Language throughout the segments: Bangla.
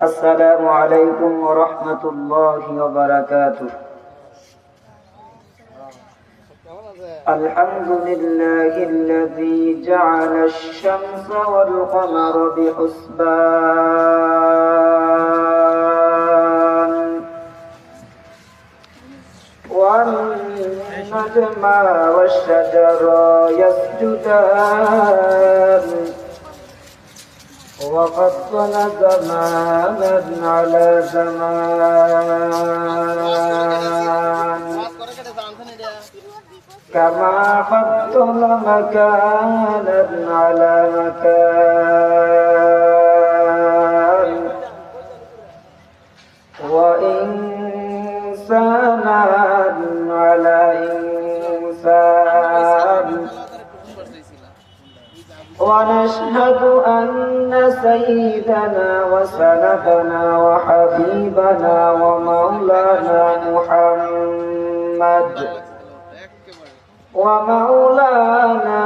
السلام عليكم ورحمة الله وبركاته. الحمد لله الذي جعل الشمس والقمر بحسبان والنجم والشجر يسجدان وفضل زمانا على زمان كما فضل مكانا على مكان وإنسانا على إنسان ونشهد أن سيدنا وسندنا وحبيبنا ومولانا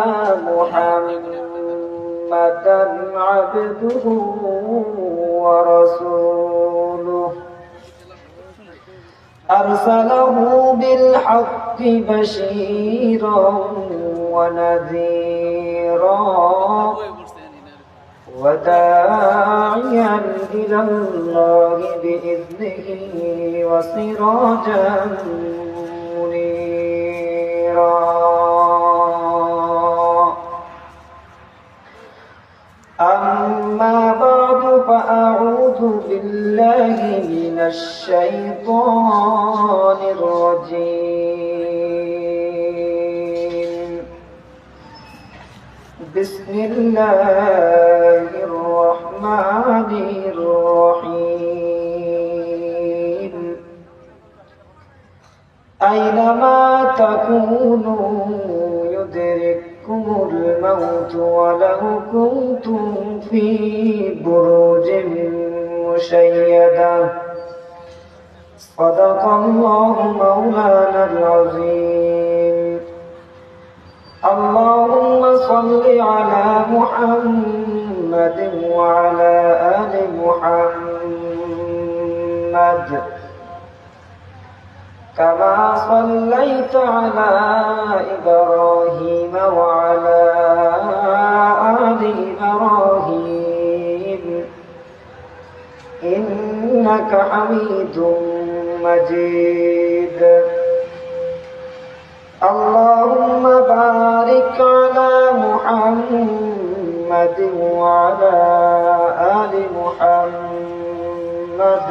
محمدا عبده ورسوله أرسله بالحق بشيرا ونذيرا وداعيا إلى الله بإذنه وسراجا منيرا. أما بعد فأعوذ بالله من الشيطان الرجيم. بسم الله الرحمن الرحيم. أينما تكونوا يدرككم الموت ولو كنتم في بروج مشيدة. صدق الله مولانا العظيم. اللهم صل على محمد وعلى آل محمد كما صليت على إبراهيم وعلى آل إبراهيم إنك حميد مجيد. اللهم بارك على محمد وعلى آل محمد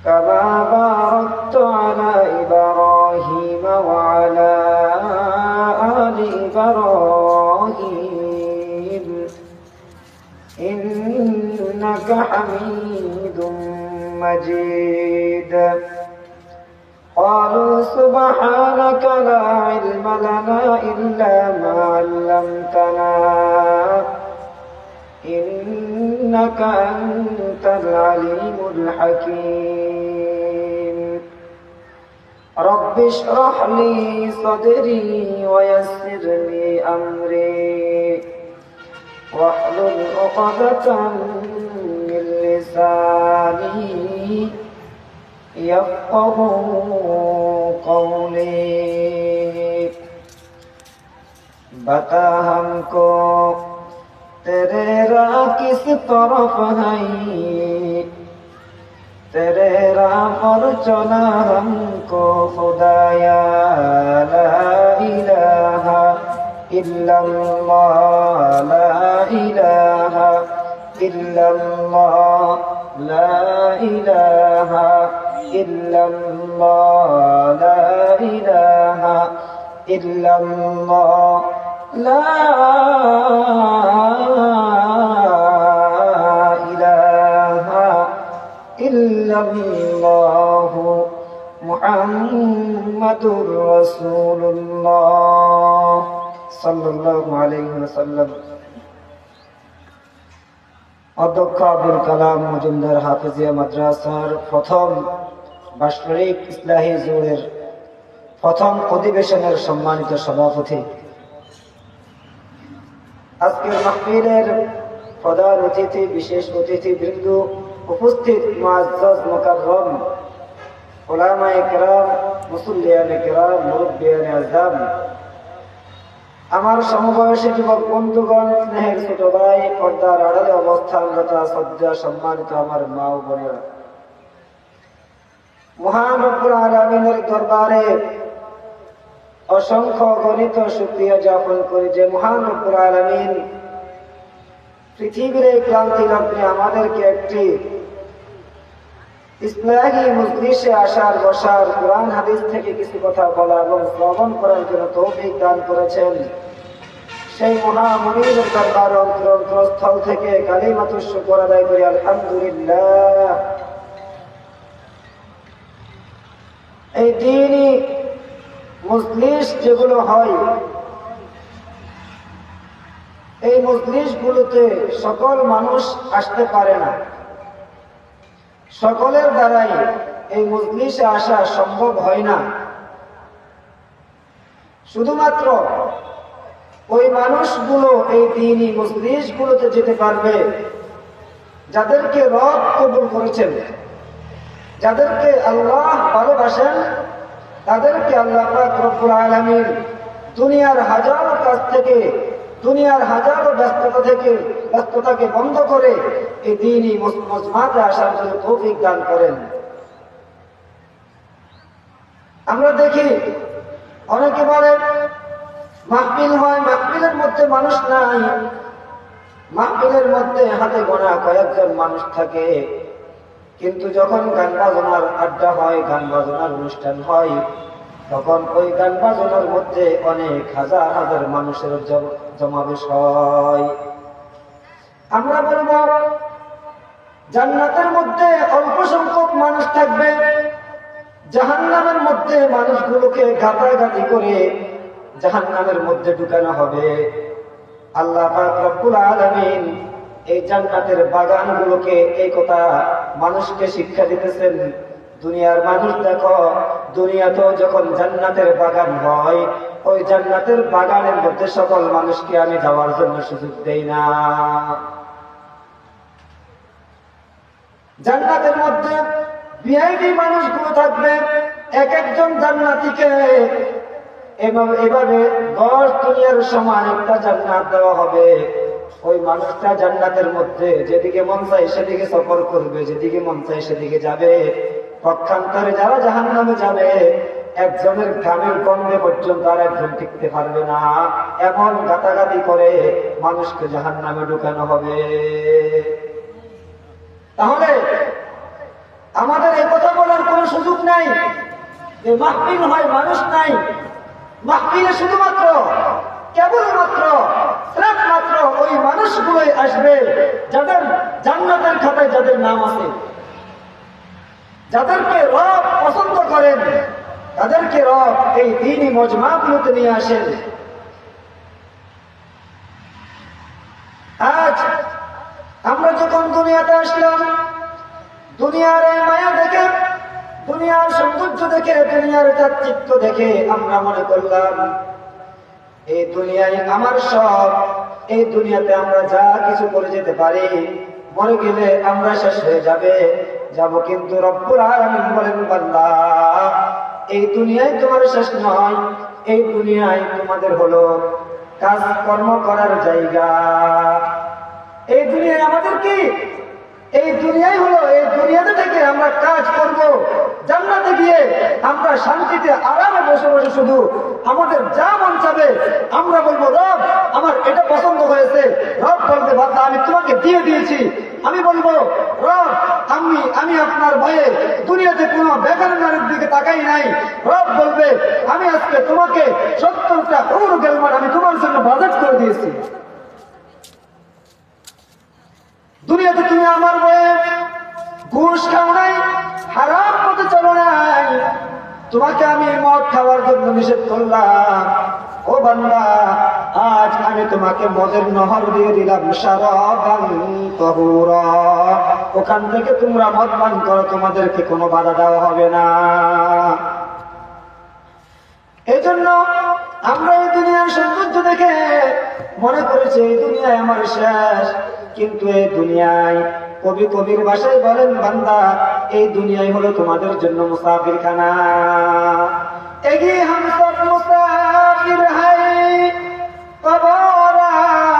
كما باركت على إبراهيم وعلى آل إبراهيم إنك حميد مجيد. قالوا سبحانك لا علم لنا إلا ما علمتنا إنك أنت العليم الحكيم. رب اشرح لي صدري ويسر لي أمري واحلل عقدة من لساني يفقه قولي. बता हमको तेरे राह किस तरफ है, तेरे राह पर चला हमको खुदाया। ला इलाहा इल्लल्लाह, ला इलाहा इल्लल्लाह, ला इलाहा इल्लल्लाह, ला इलाहा इल्लल्लाह, ला इलाहा इल्लल्लाह मुहम्मदुर रसूलुल्लाह সাল্লাল্লাহু আলাইহি ওয়াসাল্লাম। অধ্যক্ষ আব্দুল কালাম মজুমদার হাফেজিয়া মাদ্রাসার প্রথম বাৎসরিক ইসলাহি জোরের প্রথম অধিবেশনের সম্মানিত সভাপতি, আজকের মাহফিলের প্রধান অতিথি, বিশেষ অতিথিবৃন্দ, উপস্থিত মুআজ্জাজ মুকাররম, উলামায়ে কেরাম, মুসল্লিয়ানে কেরাম, মুরব্বিয়ানে আযম, আমার সমবয়সী যুবক বন্ধুগণ, স্নেহের ছোট ভাই, পর্দার আড়ালে অবস্থানরত শ্রদ্ধা সম্মানিত আমার মা ও বোনেরা, মহান রব্বুল আলামিনের দরবারে অসংখ্য গণিত শুকরিয়া জ্ঞাপন করি যে মহান রব্বুল আলামিন পৃথিবীর এই ক্লান্তি লগ্নে আমাদেরকে একটি ইসলাহি মজলিসে আসার, বসার, কোরআন হাদিস থেকে কিছু কথা বলা এবং শ্রবণ করার জন্য তৌফিক দান করেছেন। সেই মহামনির দরবার অন্তরস্থল থেকে কালিমাতুশ শুকর আদায় করি আলহামদুলিল্লাহ। এই দ্বীনি মজলিস যেগুলো হয়, এই মজলিসগুলোতে সকল মানুষ আসতে পারে না, সকলের দ্বারাই এই মজলিসে আসা সম্ভব হয় না। শুধুমাত্র ওই মানুষগুলো এই দ্বীনি মজলিসগুলোতে যেতে পারবে যাদেরকে রব কবুল করেছেন, যাদেরকে আল্লাহ ভালোবাসেন, তাদেরকে আল্লাহ পাক রব্বুল আলামিন দুনিয়ার হাজারো কাজ থেকে, দুনিয়ার হাজারো ব্যস্ততাকে বন্ধ করে এই দ্বীনি মজমাতে আসার জন্য তৌফিক দান করেন। আমরা দেখি অনেকে বলে মাহফিল হয়, মাহফিলের মধ্যে মানুষ নাই, মাহফিলের মধ্যে হাতে গোনা কয়েকজন মানুষ থাকে, কিন্তু যখন গান বাজনার আড্ডা হয়, গান বাজনার অনুষ্ঠান হয়, তখন ওই গান বাজনার মধ্যে অনেক হাজার হাজার মানুষের জমাবেশ হয়। আমরা বলবো জান্নাতের মধ্যে অল্প সংখ্যক মানুষ থাকবে, জাহান্নামের মধ্যে মানুষগুলোকে গাতাগাতি করে জাহান্নামের মধ্যে ঢুকানো হবে। আল্লাহ পাক রব্বুল আলামিন এই জান্নাতের বাগানগুলোকে এই কথা মানুষকে শিক্ষা দিতেছেন। দুনিয়ার মানুষ দেখো, দুনিয়াতেও যখন জান্নাতের বাগান হয়, ওই জান্নাতের বাগানের মধ্যে সকল মানুষকে আমি যাওয়ার জন্য সুযোগ দেই না। জান্নাতের মধ্যে ভিআইপি মানুষগুলো থাকবে, এক একজন জান্নাতীকে এভাবে 10 দুনিয়ার সমান একটা জান্নাত দেওয়া হবে। ওই মানুষটা জান্নাতের মধ্যে যেদিকে মন চায় সেদিকে সফর করবে, যেদিকে মন চায় সেদিকে যাবে। পক্ষান্তরে যারা জাহান্নামে যাবে, একজনের ঘামের গন্ধে পর্যন্ত আর একজন টিকতে পারবে না, এমন গাতাগাতি করে মানুষকে জাহান্নামে ঢুকানো হবে। তাহলে আমাদের এই কথা বলার কোন সুযোগ নাই যে মাহফিল হয় মানুষ নাই। মাহফিলে শুধুমাত্র কেবলমাত্র মাত্র ওই মানুষগুলোই আসবে যাদের জান্নাতের খাতায় যাদের নাম আছে, যাদেরকে রব পছন্দ করেন, তাদেরকে রব এই দ্বীনি মজমাগুলোতে নিয়ে আসেন। আজ আমরা যখন দুনিয়াতে আসলাম, দুনিয়ার এই মায়া দেখে, দুনিয়ার সৌন্দর্য দেখে, দুনিয়ার চাকচিক্য দেখে আমরা মনে করলাম এই দুনিয়ায় আমার সব, এই দুনিয়াতে আমরা যা কিছু করে যেতে পারি, মরে গেলে আমরা শেষ হয়ে যাব। কিন্তু রব্বুল আলামিন বলেন, বান্দা এই দুনিয়ায় তোমার শেষ নয়, এই দুনিয়ায় তোমাদের হলো কাজ কর্ম করার জায়গা। এই দুনিয়ায় আমাদের কি? এই দুনিয়ায় হলো, এই দুনিয়াতে থেকে আমরা কাজ করব, জান্নাতে গিয়ে আমরা শান্তিতে আরামে বসে বসে শুধু আমাদের যা মন চাবে আমরা বলবো, রব আমার এটা পছন্দ হয়েছে। রব বলতে বান্দা আমি তোমাকে দিয়ে দিয়েছি। আমি বলবো, রব আমি আপনার ভয়ে দুনিয়াতে কোনো বেকার নারীর দিকে তাকাই নাই। রব বলবে, আমি আজকে তোমাকে 70টা হুর গেলমান আমি তোমার জন্য বাজেট করে দিয়েছি। দুনিয়াতে তুমি আমার ভয়ে ঘুষ খাও নাই, হারাম পথে চলো নাই, তোমাকে আমি মদ খাওয়ার জন্য নিষেধ করলাম। ও বান্দা, আজ আমি তোমাকে মদের নহর দিয়ে দিলাম, শারাবান তাহুরা, ওখান থেকে তোমরা মদ পান করো, তোমাদেরকে কোনো বাধা দেওয়া হবে না। এই জন্য আমরা এই দুনিয়ার সৌন্দর্য দেখে মনে করেছি এই দুনিয়ায় আমার শেষ, কিন্তু এই দুনিয়ায় কবির ভাষায় বলেন, বান্দা এই দুনিয়ায় হলো তোমাদের জন্য মুসাফিরখানা। এগি হাম সব মুসাফির হাই, কবর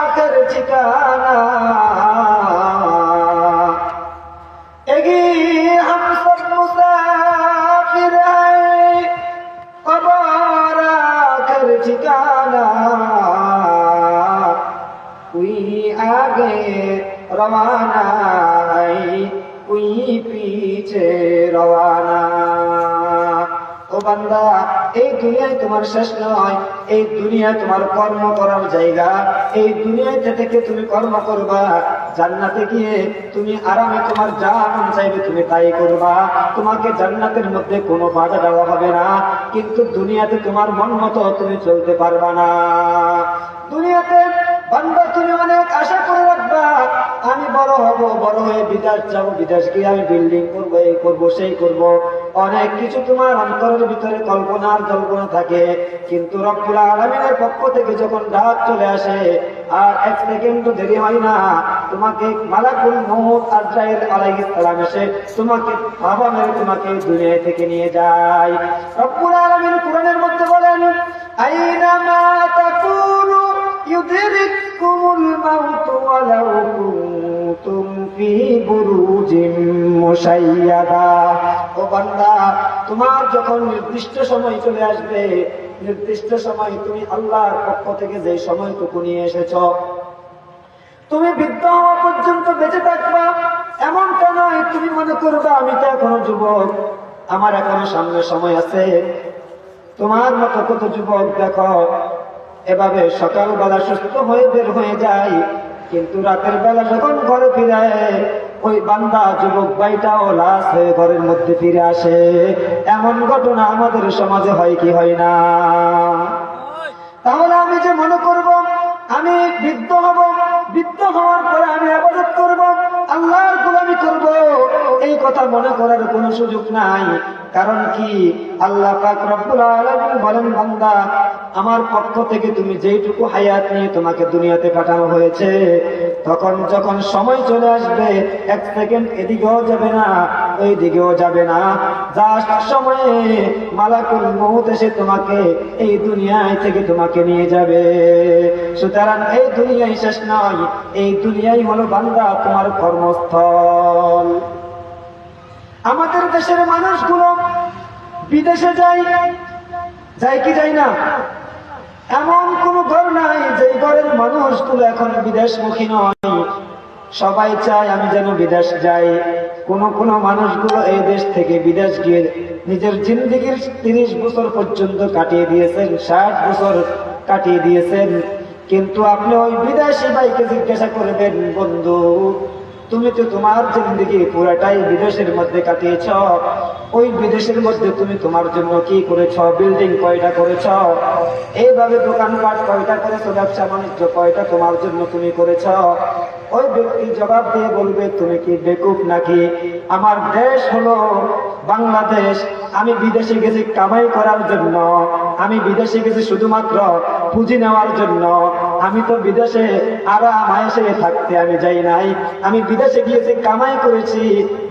আখির ঠিকানা। এগি হাম সব মুসাফির হাই, কবর আখির ঠিকানা। कोई आगे रवाना है, कोई पीछे रवाना। ও বান্দা, এই দুনিয়ায় তোমার শেষ নয়, এই দুনিয়া তোমার কর্ম করার জায়গা। এই দুনিয়াতে থেকে তুমি কর্ম করবা, জান্নাতে গিয়ে তুমি আরামে তোমার যা মন চাইবে তুমি তাই করবা। তোমাকে জান্নাতের মধ্যে কোনো বাধা দেওয়া হবে না, কিন্তু দুনিয়াতে তোমার মন মতো তুমি চলতে পারবা না। দুনিয়াতে বান্দা তুমি অনেক আশা করে রাখবা, আমি বড় হব, বড় হয়ে বিদেশ যাবো, বিদেশ গিয়ে আমি বিল্ডিং করবো, এই করবো সেই করবো। অনেক কিছু তোমার অন্তরের ভিতরে কল্পনার জল্পনা থাকে, কিন্তু রব্বুল আলামিনের পক্ষ থেকে যখন ডাক চলে আসে আর এক সেকেন্ডও দেরি হয় না, তোমাকে মালাকুল মউত আজরাইল আলাইহিস সালাম এসে তোমাকে থাবা মেরে তোমাকে দুনিয়া থেকে নিয়ে যায়। রব্বুল আলামিন কোরআনের মধ্যে বলেন, আইনামা তাকুনু ইউদরিকুমুল মাউত ওয়ালাউ কুনতুম ফি বুরুজিম মুশাইয়াদা। ও বান্দা, তোমার যখন নির্দিষ্ট সময় চলে আসবে, নির্দিষ্ট সময় তুমি আল্লাহর পক্ষ থেকে যে সময়টুকু নিয়ে এসেছো, তুমি বৃদ্ধ হওয়া পর্যন্ত বেঁচে থাকবা এমনটা নয়। তুমি মনে করবা আমি তো এখনো যুবক, আমার এখনো সামনে সময় আছে। তোমার মতো কত যুবক দেখো এভাবে সকালবেলা সুস্থ হয়ে বের হয়ে যায়, কিন্তু রাতের বেলা যখন ঘরে ফিরে ওই বান্দা যুবক ভাইটাও লাশ হয়ে ঘরের মধ্যে ফিরে আসে। এমন ঘটনা আমাদের সমাজে হয় কি হয় না? তাহলে আমি যে মনে করব আমি বৃদ্ধ হব, বৃদ্ধ হওয়ার পরে আমি ইবাদত করব, আল্লাহর গোলামি করব, এই কথা মনে করার কোনো সুযোগ নাই। কারণ কি, আল্লাহ পাক রব্বুল আলামিন বলেন, বান্দা আমার পক্ষ থেকে তুমি যেইটুকু হায়াত নিয়ে তোমাকে দুনিয়াতে পাঠানো হয়েছে, তখন যখন সময় চলে আসবে এক সেকেন্ড এদিকেও যাবে না ওই দিকেও যাবে না, জাস্ট সময়ে মালাকুল মউত এসে তোমাকে এই দুনিয়ায় থেকে তোমাকে নিয়ে যাবে। সুতরাং এই দুনিয়াই শেষ নয়, এই দুনিয়াই হলো বান্দা তোমার কর্মস্থল। আমাদের দেশের মানুষগুলো বিদেশে যায় কি যায় না? এমন কোন ঘর নাই যে ঘরের মানুষগুলো এখন বিদেশমুখী নয়। সবাই চায় আমি যেন বিদেশ যাই। কোন মানুষগুলো এই দেশ থেকে বিদেশ গিয়ে নিজের জিন্দেগির 30 বছর পর্যন্ত কাটিয়ে দিয়েছেন, 60 বছর কাটিয়ে দিয়েছেন। কিন্তু আপনি ওই বিদেশি ভাইকে জিজ্ঞাসা করবেন, বন্ধু তুমি তো তোমার জিন্দেগি পুরাটাই বিদেশের মধ্যে কাটিয়েছ, ওই বিদেশের মধ্যে তুমি তোমার জন্য কি করেছ? বিল্ডিং কয়টা করেছ? এইভাবে দোকানপাট কয়টা করেছ? ব্যবসা বাণিজ্য কয়টা তোমার জন্য তুমি করেছ? ওই ব্যক্তি জবাব দিয়ে বলবে, তুমি কি বেকুব নাকি? আমার দেশ হলো বাংলাদেশ, আমি বিদেশে গেছি কামাই করার জন্য, আমি বিদেশে গেছি শুধুমাত্র পুঁজি নেওয়ার জন্য। আমি তো বিদেশে আরাম আয়েশে থাকতে আমি যাই নাই, আমি বিদেশে গিয়েছি কামাই করেছি।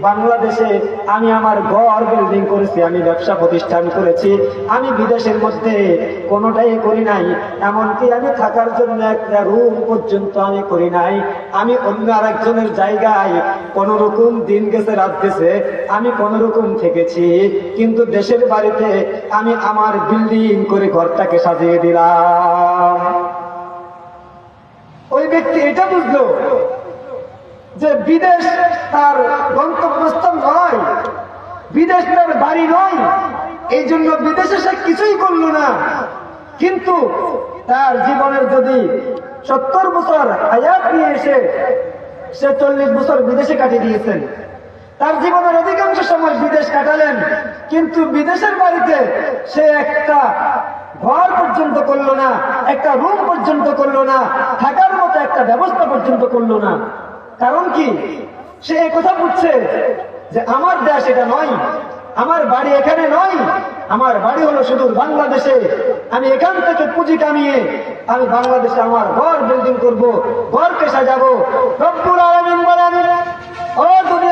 বাংলাদেশে আমি আমার ঘর বিল্ডিং করেছি, আমি ব্যবসা প্রতিষ্ঠান করেছি, আমি বিদেশের মধ্যে কোনোটাই করি নাই। এমনকি আমি থাকার জন্য একটা রুম পর্যন্ত আমি করি নাই। আমি অন্য আরেকজনের জায়গায় কোন রকম দিন গেছে রাত গেছে আমি কোন রকম থেকেছি, কিন্তু দেশের বাড়িতে আমি আমার বিল্ডিং করে ঘরটাকে সাজিয়ে দিলাম। ওই ব্যক্তি এটা বুঝলো যে বিদেশ তার গন্তব্যস্থল নয়, বিদেশ তার বাড়ি নয়, এই জন্য বিদেশে সে কিছুই করলো না। কিন্তু তার জীবনের যদি 70 বছর হায়াত নিয়ে এসে সে 40 বছর বিদেশে কাটিয়ে দিয়েছেন, তার জীবনের অধিকাংশ সময় বিদেশ কাটালেন, কিন্তু বিদেশের বাড়িতে সে একটা ঘর পর্যন্ত করলো না, একটা রুম পর্যন্ত করলো না, থাকার মতো একটা ব্যবস্থা পর্যন্ত করলো না। কারণ কি? সে কথা বুঝছে যে আমার দেশ এটা নয়, আমার বাড়ি এখানে নয়, আমার বাড়ি হলো শুধু বাংলাদেশে। আমি এখান থেকে পুঁজি কামিয়ে আমি বাংলাদেশে আমার ঘর বিল্ডিং করব, ঘরকে সাজাবো। রব্বুল আলামিন বলেন, ও দুনিয়া